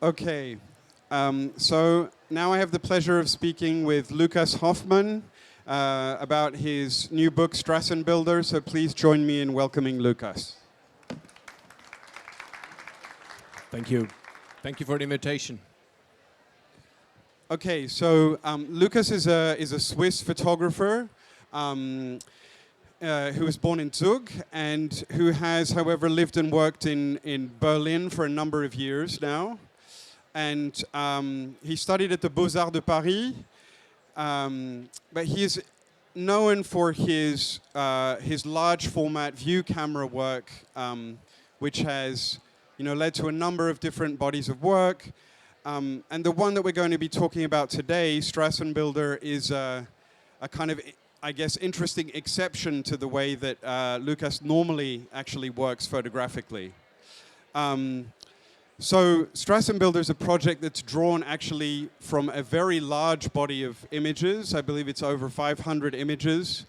Okay, so now I have the pleasure of speaking with Lukas Hoffman about his new book, Strassenbilder. So please join me in welcoming Lukas. Thank you. Thank you for the invitation. Okay, so Lukas is a Swiss photographer who was born in Zug and who has, however, lived and worked in Berlin for a number of years now. And he studied at the Beaux-Arts de Paris, but he is known for his large format view camera work, which has led to a number of different bodies of work. And the one that we're going to be talking about today, Strassenbilder, is a kind of, I guess, interesting exception to the way that Lukas normally actually works photographically. So Strassenbilder is a project that's drawn actually from a very large body of images. I believe it's over 500 images.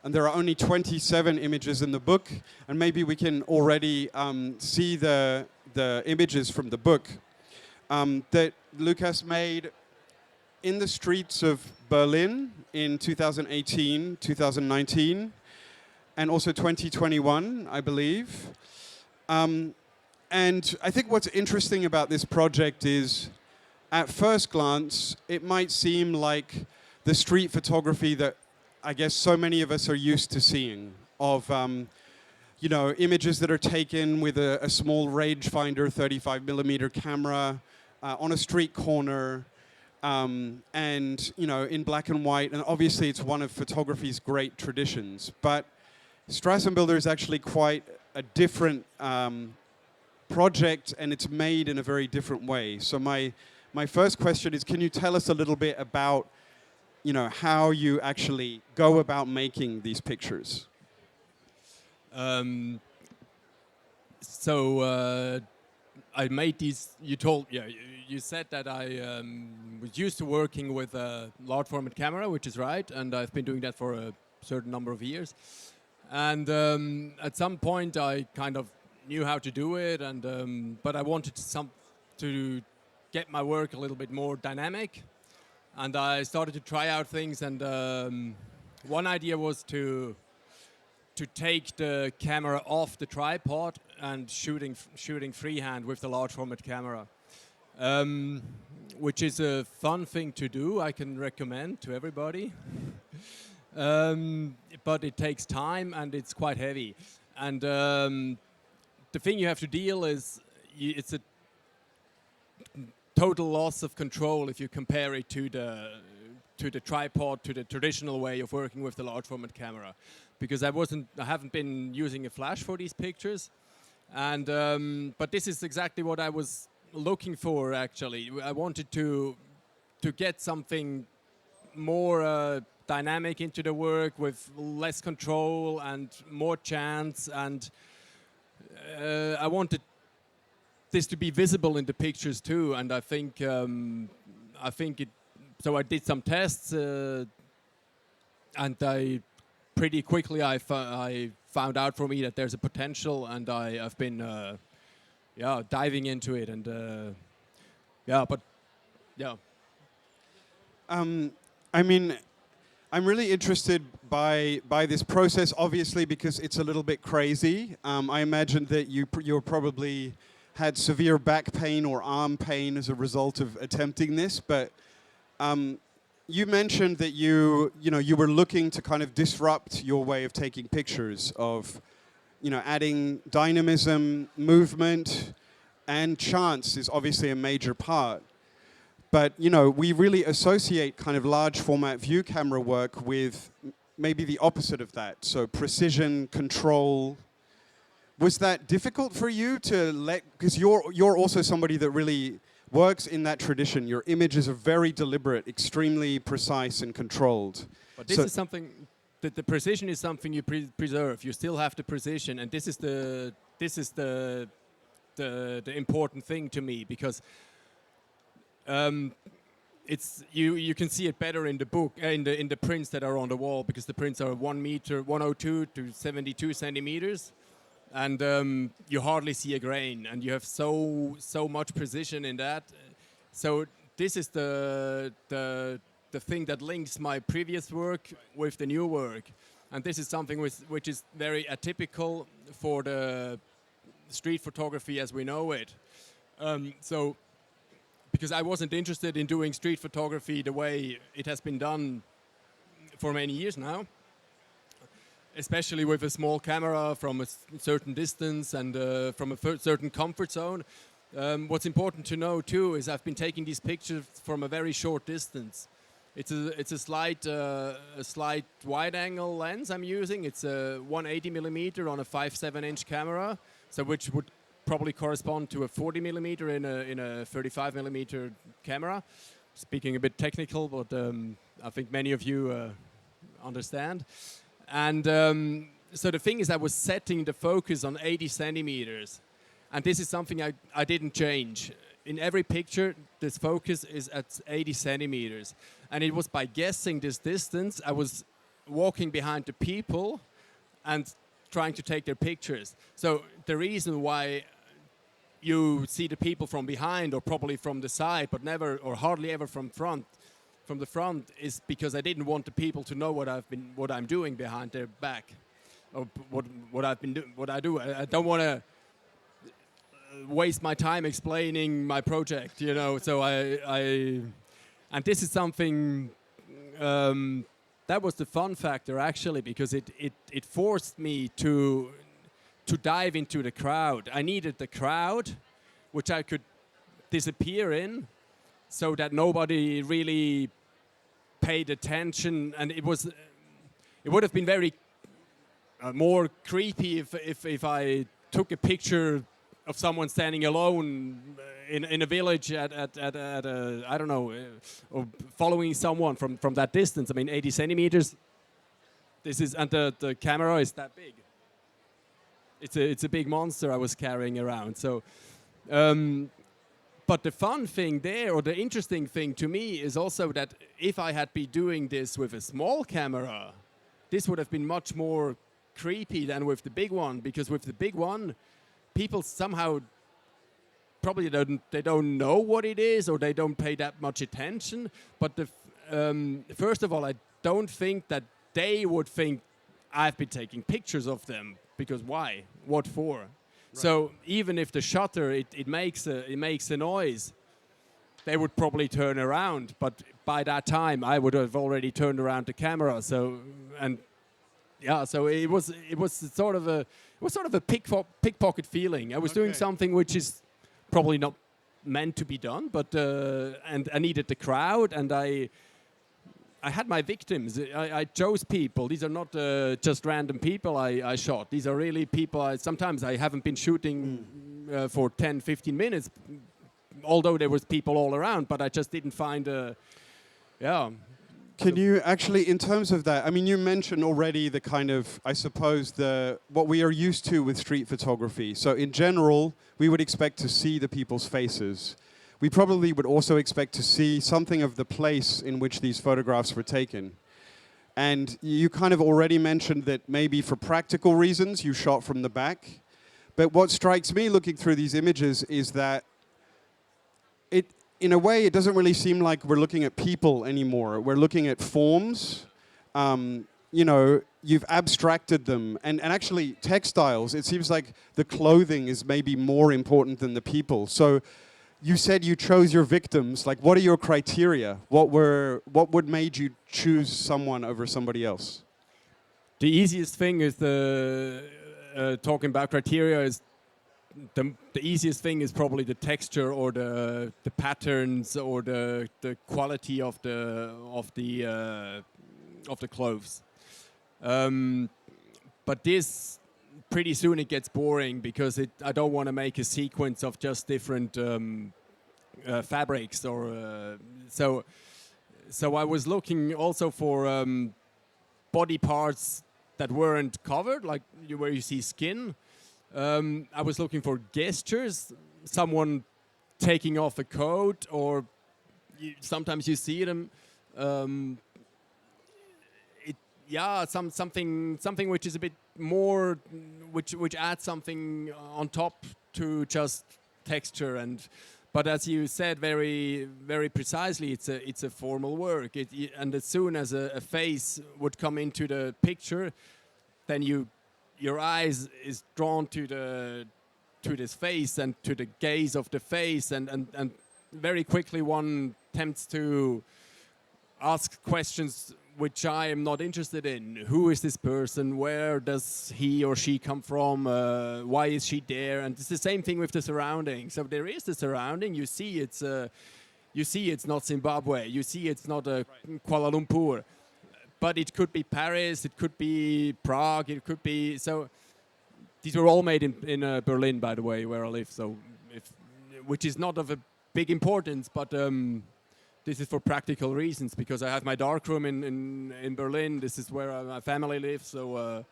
And there are only 27 images in the book. And maybe we can already see the images from the book that Lukas made in the streets of Berlin in 2018, 2019, and also 2021, I believe. And I think what's interesting about this project is, at first glance, it might seem like the street photography that I guess so many of us are used to seeing, of images that are taken with a small rangefinder 35mm camera on a street corner, and in black and white. And obviously, it's one of photography's great traditions. But Strassenbilder is actually quite a different project, and it's made in a very different way. So my first question is, can you tell us a little bit about how you actually go about making these pictures? I made these. You said that I was used to working with a large format camera, which is right, and I've been doing that for a certain number of years. And at some point, I kind of knew how to do it, and but I wanted to get my work a little bit more dynamic, and I started to try out things. And one idea was to take the camera off the tripod and shooting freehand with the large format camera, which is a fun thing to do. I can recommend to everybody, but it takes time and it's quite heavy. And the thing you have to deal is it's a total loss of control if you compare it to the tripod, to the traditional way of working with the large format camera, because I haven't been using a flash for these pictures, and but this is exactly what I was looking for. Actually, I wanted to get something more dynamic into the work with less control and more chance, and I wanted this to be visible in the pictures too, and I think it. So I did some tests, and I pretty quickly I found out for me that there's a potential, and I've been diving into it, and I mean, I'm really interested by this process, obviously, because it's a little bit crazy. I imagine that you're probably had severe back pain or arm pain as a result of attempting this, but you mentioned that you were looking to kind of disrupt your way of taking pictures, of adding dynamism, movement, and chance is obviously a major part. But we really associate kind of large format view camera work with maybe the opposite of that. So precision, control. Was that difficult for you to because you're also somebody that really works in that tradition. Your images are very deliberate, extremely precise and controlled. But this is something that the precision is something you preserve. You still have the precision, and this is the important thing to me, because it's you can see it better in the book, in the prints that are on the wall, because the prints are 1 meter, 102 to 72 centimeters, and you hardly see a grain, and you have so much precision in that. So this is the thing that links my previous work with the new work, and this is something which is very atypical for the street photography as we know it. So because I wasn't interested in doing street photography the way it has been done for many years now, especially with a small camera from a certain distance and from a certain comfort zone. What's important to know too is I've been taking these pictures from a very short distance. It's a slight wide-angle lens I'm using. It's a 180 millimeter on a 5.7-inch camera, so which would probably correspond to a 40 millimeter in a 35 millimeter camera. Speaking a bit technical, but I think many of you understand. And so the thing is, I was setting the focus on 80 centimeters, and this is something I didn't change. In every picture, this focus is at 80 centimeters. And it was by guessing this distance, I was walking behind the people and trying to take their pictures. So the reason why you see the people from behind or probably from the side, but never or hardly ever from the front, is because I didn't want the people to know what I'm doing behind their back, or what I've been doing, what I do. I don't want to waste my time explaining my project, you know. So and this is something that was the fun factor actually, because it forced me to dive into the crowd. I needed the crowd, which I could disappear in, so that nobody really paid attention, and it would have been very more creepy if I took a picture of someone standing alone in a village at a, I don't know, or following someone from that distance. I mean, 80 centimeters. This is, and the camera is that big. It's a big monster I was carrying around. So, but the fun thing there, or the interesting thing to me, is also that if I had been doing this with a small camera, this would have been much more creepy than with the big one, because with the big one, people somehow probably don't know what it is, or they don't pay that much attention. But first of all, I don't think that they would think I've been taking pictures of them, because why? What for? Right. So even if the shutter it makes a noise, they would probably turn around. But by that time, I would have already turned around the camera. So so it was sort of a pickpocket feeling. I was doing something which is probably not meant to be done, but and I needed the crowd, and I had my victims. I chose people. These are not just random people I shot. These are really people. Sometimes I haven't been shooting for 10, 15 minutes, although there was people all around, but I just didn't find Can you actually, in terms of that, I mean, you mentioned already the kind of, I suppose, what we are used to with street photography. So in general, we would expect to see the people's faces. We probably would also expect to see something of the place in which these photographs were taken. And you kind of already mentioned that maybe for practical reasons you shot from the back. But what strikes me looking through these images is that in a way, it doesn't really seem like we're looking at people anymore. We're looking at forms. You know, you've abstracted them. And actually, textiles, it seems like the clothing is maybe more important than the people. So you said you chose your victims. Like, what are your criteria? What would made you choose someone over somebody else? The easiest thing is talking about criteria is the easiest thing is probably the texture or the patterns or the quality of the clothes. But this pretty soon it gets boring, because I don't want to make a sequence of just different fabrics or so I was looking also for body parts that weren't covered, like where you see skin. I was looking for gestures, someone taking off a coat, or sometimes you see them. yeah, something which is a bit more, which adds something on top to just texture. But as you said very precisely, it's a formal work. And as soon as a face would come into the picture, then your eyes is drawn to this face and to the gaze of the face, and very quickly one tempts to ask questions which I am not interested in. Who is this person? Where does he or she come from? Why is she there? And it's the same thing with the surrounding. So there is the surrounding. You see it's not Zimbabwe. You see it's not Kuala Lumpur. But it could be Paris. It could be Prague. It could be so. These were all made in Berlin, by the way, where I live. So, which is not of a big importance, but. This is for practical reasons, because I have my darkroom in Berlin. This is where my family lives. So,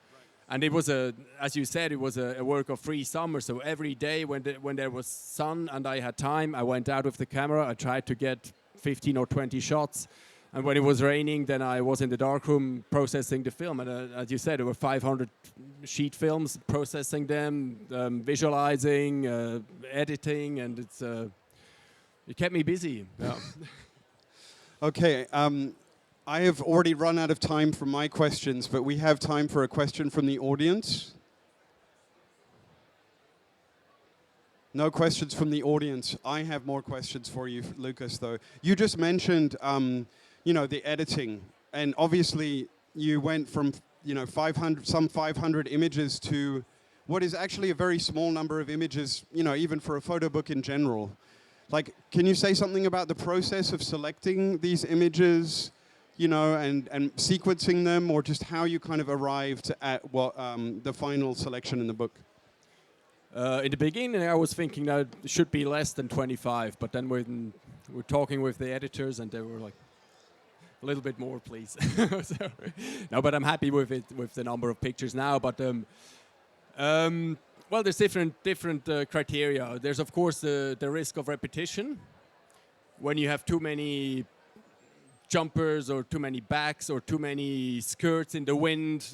and it was as you said, it was a work of free summer. So every day when there was sun and I had time, I went out with the camera. I tried to get 15 or 20 shots. And when it was raining, then I was in the darkroom processing the film. And as you said, there were 500 sheet films, processing them, visualizing, editing, and it kept me busy. Yeah. Okay, I have already run out of time for my questions, but we have time for a question from the audience. No questions from the audience. I have more questions for you, Lukas, though. You just mentioned, the editing, and obviously you went from, 500 images to what is actually a very small number of images, even for a photo book in general. Like, can you say something about the process of selecting these images, and sequencing them, or just how you kind of arrived at the final selection in the book? In the beginning, I was thinking that it should be less than 25, but then when we're talking with the editors, and they were like, a little bit more, please. So, no, but I'm happy with it, with the number of pictures now. But well, there's different criteria. There's, of course, the risk of repetition. When you have too many jumpers or too many backs or too many skirts in the wind,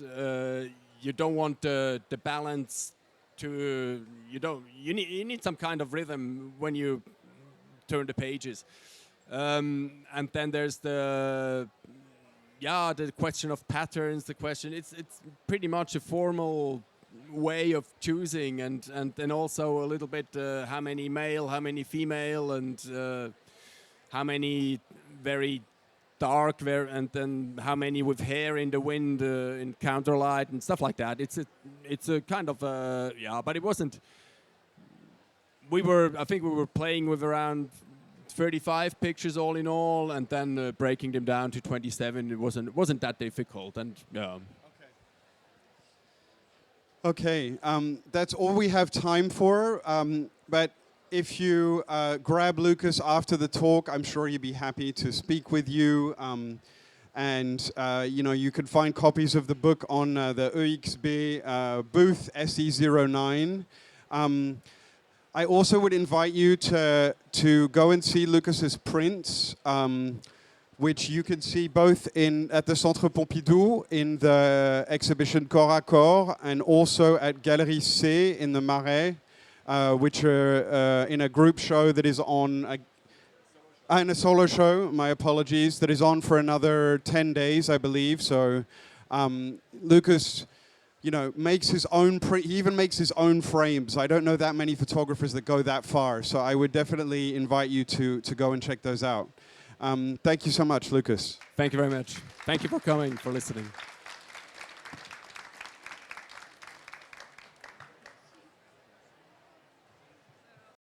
you don't want the balance to... You need some kind of rhythm when you turn the pages. And then there's the question of patterns. It's pretty much a formal way of choosing, and then also a little bit how many male, how many female, and how many very dark, and then how many with hair in the wind in counterlight and stuff like that. It's a kind of but it wasn't. I think we were playing with around 35 pictures all in all, and then breaking them down to 27. It wasn't that difficult, and yeah. Okay, that's all we have time for. But if you grab Lukas after the talk, I'm sure he'd be happy to speak with you. You can find copies of the book on the EXB booth SE09. I also would invite you to go and see Lukas's prints, which you can see both at the Centre Pompidou in the exhibition Corps à Corps, and also at Galerie C in the Marais, which are in a group show that is on, in a solo show, my apologies, that is on for another 10 days, I believe. So Lukas, makes his own he even makes his own frames. I don't know that many photographers that go that far, so I would definitely invite you to go and check those out. Thank you so much, Lukas. Thank you very much. Thank you for coming, for listening.